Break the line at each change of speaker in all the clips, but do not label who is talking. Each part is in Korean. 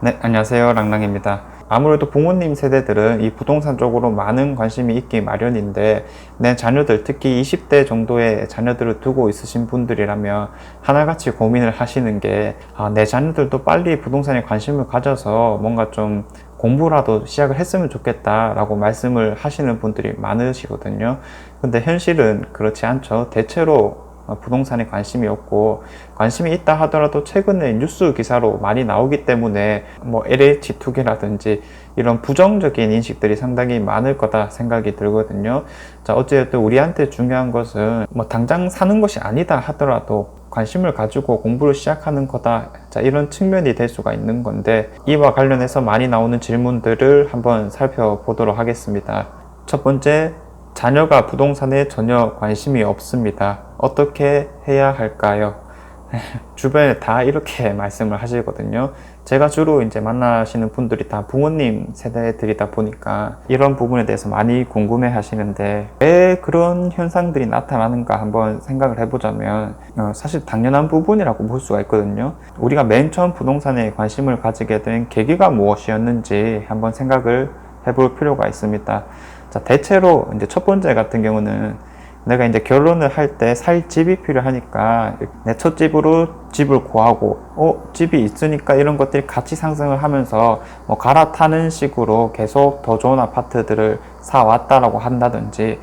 네, 안녕하세요. 랑랑입니다. 아무래도 부모님 세대들은 이 부동산 쪽으로 많은 관심이 있기 마련인데, 내 자녀들, 특히 20대 정도의 자녀들을 두고 있으신 분들이라면 하나같이 고민을 하시는 게, 내 자녀들도 빨리 부동산에 관심을 가져서 뭔가 좀 공부라도 시작을 했으면 좋겠다라고 말씀을 하시는 분들이 많으시거든요. 근데 현실은 그렇지 않죠. 대체로 부동산에 관심이 없고, 관심이 있다 하더라도 최근에 뉴스 기사로 많이 나오기 때문에 뭐 LH 투기라든지 이런 부정적인 인식들이 상당히 많을 거다 생각이 들거든요. 자, 어쨌든 우리한테 중요한 것은 뭐 당장 사는 것이 아니다 하더라도 관심을 가지고 공부를 시작하는 거다. 자, 이런 측면이 될 수가 있는 건데, 이와 관련해서 많이 나오는 질문들을 한번 살펴보도록 하겠습니다. 첫 번째, 자녀가 부동산에 전혀 관심이 없습니다. 어떻게 해야 할까요? 주변에 다 이렇게 말씀을 하시거든요. 제가 주로 이제 만나시는 분들이 다 부모님 세대들이다 보니까 이런 부분에 대해서 많이 궁금해 하시는데, 왜 그런 현상들이 나타나는가 한번 생각을 해보자면, 사실 당연한 부분이라고 볼 수가 있거든요. 우리가 맨 처음 부동산에 관심을 가지게 된 계기가 무엇이었는지 한번 생각을 해볼 필요가 있습니다. 자, 대체로 이제 첫 번째 같은 경우는 내가 이제 결혼을 할 때 살 집이 필요하니까 내 첫 집으로 집을 구하고, 집이 있으니까 이런 것들이 같이 상승을 하면서 뭐 갈아타는 식으로 계속 더 좋은 아파트들을 사왔다라고 한다든지,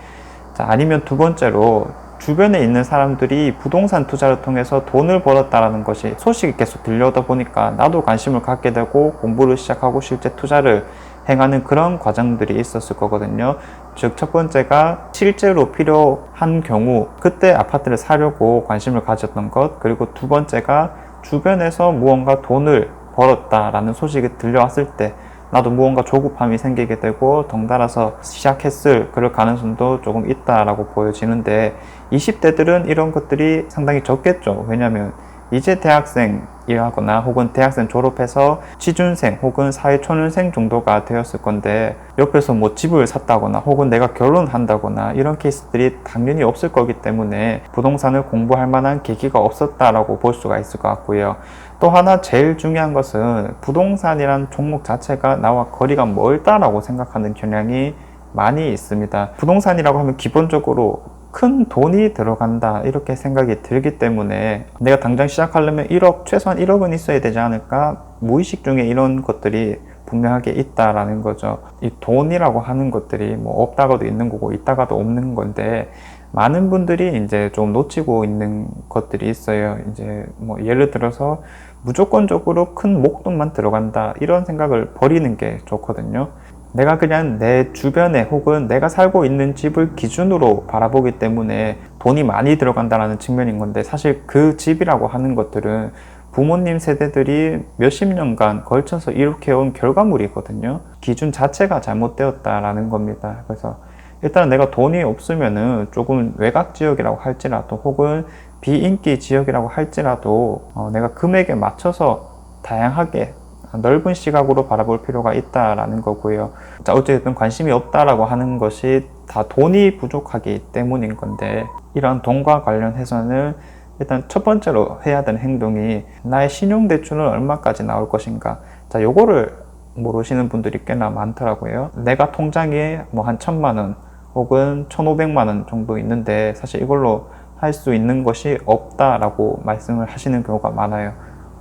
자, 아니면 두 번째로 주변에 있는 사람들이 부동산 투자를 통해서 돈을 벌었다라는 것이 소식이 계속 들려오다 보니까 나도 관심을 갖게 되고 공부를 시작하고 실제 투자를 행하는 그런 과정들이 있었을 거거든요. 즉, 첫 번째가 실제로 필요한 경우 그때 아파트를 사려고 관심을 가졌던 것, 그리고 두 번째가 주변에서 무언가 돈을 벌었다라는 소식이 들려왔을 때 나도 무언가 조급함이 생기게 되고 덩달아서 시작했을 그럴 가능성도 조금 있다라고 보여지는데, 20대들은 이런 것들이 상당히 적겠죠. 왜냐하면 이제 대학생이라거나 혹은 대학생 졸업해서 취준생 혹은 사회초년생 정도가 되었을 건데, 옆에서 뭐 집을 샀다거나 혹은 내가 결혼한다거나 이런 케이스들이 당연히 없을 거기 때문에 부동산을 공부할 만한 계기가 없었다라고 볼 수가 있을 것 같고요. 또 하나 제일 중요한 것은 부동산이란 종목 자체가 나와 거리가 멀다라고 생각하는 경향이 많이 있습니다. 부동산이라고 하면 기본적으로 큰 돈이 들어간다 이렇게 생각이 들기 때문에 내가 당장 시작하려면 1억, 최소한 1억은 있어야 되지 않을까, 무의식 중에 이런 것들이 분명하게 있다라는 거죠. 이 돈이라고 하는 것들이 뭐 없다가도 있는 거고 있다가도 없는 건데, 많은 분들이 이제 좀 놓치고 있는 것들이 있어요. 이제 뭐 예를 들어서 무조건적으로 큰 목돈만 들어간다 이런 생각을 버리는 게 좋거든요. 내가 그냥 내 주변에 혹은 내가 살고 있는 집을 기준으로 바라보기 때문에 돈이 많이 들어간다는 측면인 건데, 사실 그 집이라고 하는 것들은 부모님 세대들이 몇십 년간 걸쳐서 이렇게 온 결과물이거든요. 기준 자체가 잘못되었다라는 겁니다. 그래서 일단 내가 돈이 없으면은 조금 외곽 지역이라고 할지라도 혹은 비인기 지역이라고 할지라도 내가 금액에 맞춰서 다양하게 넓은 시각으로 바라볼 필요가 있다라는 거고요. 자, 어쨌든 관심이 없다라고 하는 것이 다 돈이 부족하기 때문인 건데, 이런 돈과 관련해서는 일단 첫 번째로 해야 되는 행동이 나의 신용대출은 얼마까지 나올 것인가. 자, 요거를 모르시는 분들이 꽤나 많더라고요. 내가 통장에 뭐 한 1,000만 원 혹은 1,500만 원 정도 있는데 사실 이걸로 할 수 있는 것이 없다라고 말씀을 하시는 경우가 많아요.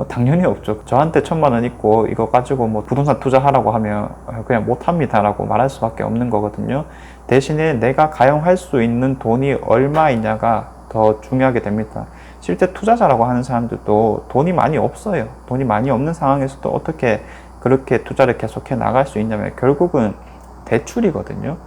당연히 없죠. 저한테 1,000만 원 있고 이거 가지고 뭐 부동산 투자하라고 하면 그냥 못합니다 라고 말할 수밖에 없는 거거든요. 대신에 내가 가용할 수 있는 돈이 얼마이냐가 더 중요하게 됩니다. 실제 투자자라고 하는 사람들도 돈이 많이 없어요. 돈이 많이 없는 상황에서도 어떻게 그렇게 투자를 계속해 나갈 수 있냐면 결국은 대출이거든요.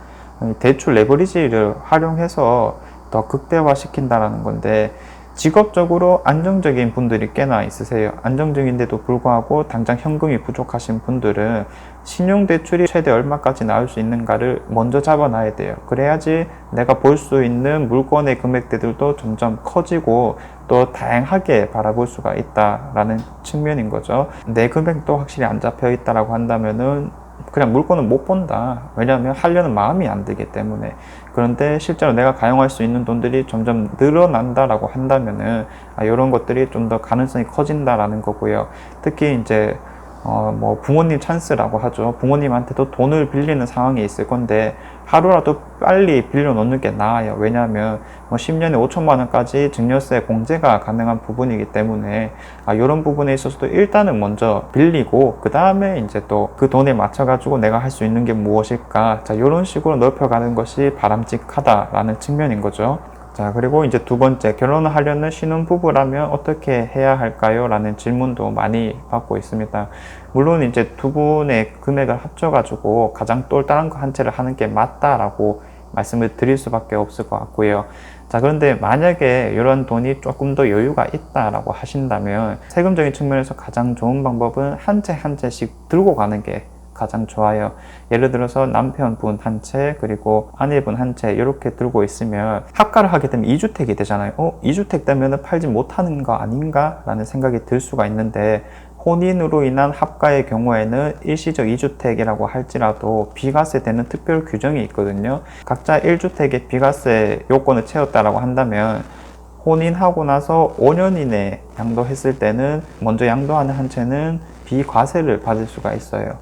대출 레버리지를 활용해서 더 극대화시킨다라는 건데, 직업적으로 안정적인 분들이 꽤나 있으세요. 안정적인데도 불구하고 당장 현금이 부족하신 분들은 신용대출이 최대 얼마까지 나올 수 있는가를 먼저 잡아놔야 돼요. 그래야지 내가 볼 수 있는 물건의 금액대들도 점점 커지고 또 다양하게 바라볼 수가 있다라는 측면인 거죠. 내 금액도 확실히 안 잡혀 있다라고 한다면은 그냥 물건은 못 본다. 왜냐하면 하려는 마음이 안 들기 때문에. 그런데 실제로 내가 가용할 수 있는 돈들이 점점 늘어난다라고 한다면은 이런 것들이 좀 더 가능성이 커진다라는 거고요. 특히 이제 뭐 부모님 찬스라고 하죠. 부모님한테도 돈을 빌리는 상황이 있을 건데 하루라도 빨리 빌려 놓는 게 나아요. 왜냐하면 뭐 10년에 5천만 원까지 증여세 공제가 가능한 부분이기 때문에 이런 부분에 있어서도 일단은 먼저 빌리고 그 다음에 이제 또 그 돈에 맞춰 가지고 내가 할 수 있는 게 무엇일까, 자 이런 식으로 넓혀가는 것이 바람직하다라는 측면인 거죠. 자, 그리고 이제 두 번째, 결혼을 하려는 신혼부부라면 어떻게 해야 할까요? 라는 질문도 많이 받고 있습니다. 물론 이제 두 분의 금액을 합쳐가지고 가장 똘똘한 거 한 채를 하는 게 맞다라고 말씀을 드릴 수밖에 없을 것 같고요. 자, 그런데 만약에 이런 돈이 조금 더 여유가 있다라고 하신다면 세금적인 측면에서 가장 좋은 방법은 한 채 한 채씩 들고 가는 게 가장 좋아요. 예를 들어서 남편분 한 채, 그리고 아내분 한 채 이렇게 들고 있으면 합가를 하게 되면 2주택이 되잖아요. 2주택 되면 팔지 못하는 거 아닌가? 라는 생각이 들 수가 있는데, 혼인으로 인한 합가의 경우에는 일시적 2주택이라고 할지라도 비과세되는 특별 규정이 있거든요. 각자 1주택의 비과세 요건을 채웠다라고 한다면 혼인하고 나서 5년 이내 양도했을 때는 먼저 양도하는 한 채는 비과세를 받을 수가 있어요.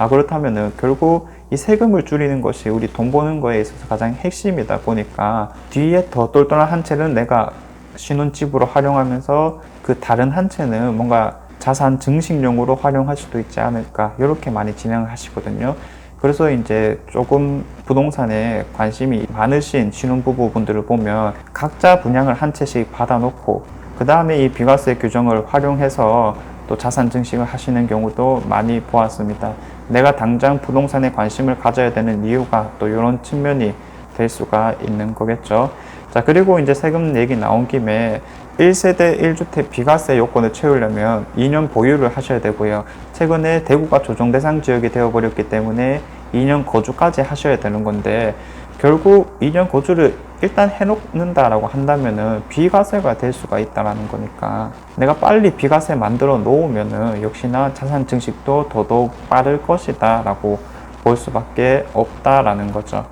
그렇다면은 결국 이 세금을 줄이는 것이 우리 돈 버는 거에 있어서 가장 핵심이다 보니까 뒤에 더 똘똘한 한 채는 내가 신혼집으로 활용하면서 그 다른 한 채는 뭔가 자산 증식용으로 활용할 수도 있지 않을까, 이렇게 많이 진행을 하시거든요. 그래서 이제 조금 부동산에 관심이 많으신 신혼부부분들을 보면 각자 분양을 한 채씩 받아놓고 그 다음에 이 비과세 규정을 활용해서 또 자산 증식을 하시는 경우도 많이 보았습니다. 내가 당장 부동산에 관심을 가져야 되는 이유가 또 이런 측면이 될 수가 있는 거겠죠. 자, 그리고 이제 세금 얘기 나온 김에 1세대 1주택 비과세 요건을 채우려면 2년 보유를 하셔야 되고요. 최근에 대구가 조정 대상 지역이 되어버렸기 때문에 2년 거주까지 하셔야 되는 건데, 결국 2년 거주를 일단 해놓는다라고 한다면은 비과세가 될 수가 있다라는 거니까 내가 빨리 비과세 만들어 놓으면은 역시나 자산 증식도 더더욱 빠를 것이다 라고 볼 수밖에 없다라는 거죠.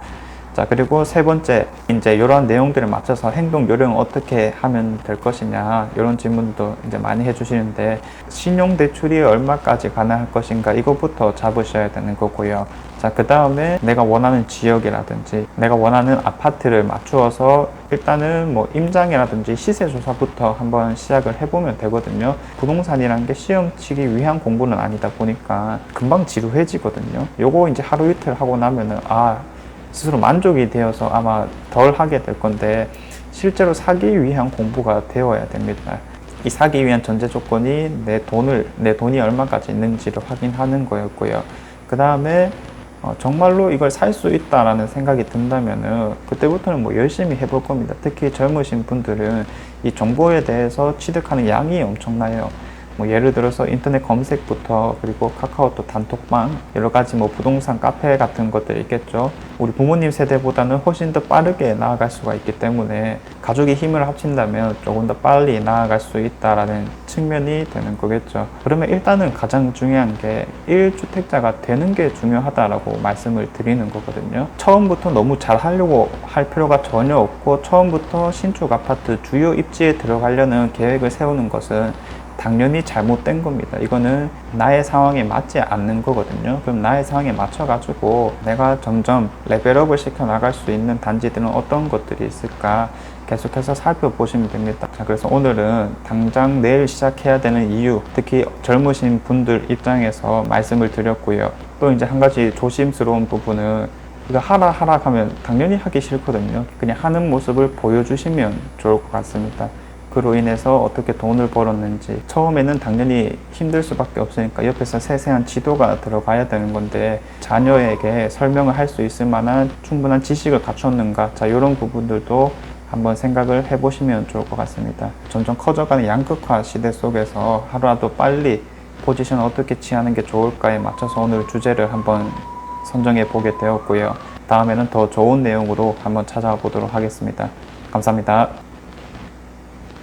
자, 그리고 세 번째, 이제 이러한 내용들에 맞춰서 행동 요령을 어떻게 하면 될 것이냐, 이런 질문도 이제 많이 해주시는데, 신용대출이 얼마까지 가능할 것인가, 이것부터 잡으셔야 되는 거고요. 자, 그 다음에 내가 원하는 지역이라든지 내가 원하는 아파트를 맞추어서 일단은 뭐 임장이라든지 시세 조사부터 한번 시작을 해보면 되거든요. 부동산이라는 게 시험 치기 위한 공부는 아니다 보니까 금방 지루해지거든요. 요거 이제 하루 이틀 하고 나면은 스스로 만족이 되어서 아마 덜 하게 될 건데, 실제로 사기 위한 공부가 되어야 됩니다. 이 사기 위한 전제 조건이 내 돈이 얼마까지 있는지를 확인하는 거였고요. 그 다음에 정말로 이걸 살 수 있다라는 생각이 든다면은 그때부터는 뭐 열심히 해볼 겁니다. 특히 젊으신 분들은 이 정보에 대해서 취득하는 양이 엄청나요. 뭐 예를 들어서 인터넷 검색부터, 그리고 카카오톡 단톡방, 여러 가지 뭐 부동산 카페 같은 것들이 있겠죠. 우리 부모님 세대보다는 훨씬 더 빠르게 나아갈 수가 있기 때문에 가족이 힘을 합친다면 조금 더 빨리 나아갈 수 있다라는 측면이 되는 거겠죠. 그러면 일단은 가장 중요한 게 1주택자가 되는 게 중요하다라고 말씀을 드리는 거거든요. 처음부터 너무 잘 하려고 할 필요가 전혀 없고, 처음부터 신축 아파트 주요 입지에 들어가려는 계획을 세우는 것은 당연히 잘못된 겁니다. 이거는 나의 상황에 맞지 않는 거거든요. 그럼 나의 상황에 맞춰가지고 내가 점점 레벨업을 시켜 나갈 수 있는 단지들은 어떤 것들이 있을까 계속해서 살펴보시면 됩니다. 자, 그래서 오늘은 당장 내일 시작해야 되는 이유, 특히 젊으신 분들 입장에서 말씀을 드렸고요. 또 이제 한 가지 조심스러운 부분은, 이거 하라 하면 당연히 하기 싫거든요. 그냥 하는 모습을 보여주시면 좋을 것 같습니다. 그로 인해서 어떻게 돈을 벌었는지, 처음에는 당연히 힘들 수밖에 없으니까 옆에서 세세한 지도가 들어가야 되는 건데, 자녀에게 설명을 할 수 있을 만한 충분한 지식을 갖췄는가, 자 이런 부분들도 한번 생각을 해보시면 좋을 것 같습니다. 점점 커져가는 양극화 시대 속에서 하루라도 빨리 포지션을 어떻게 취하는 게 좋을까에 맞춰서 오늘 주제를 한번 선정해 보게 되었고요. 다음에는 더 좋은 내용으로 한번 찾아보도록 하겠습니다. 감사합니다.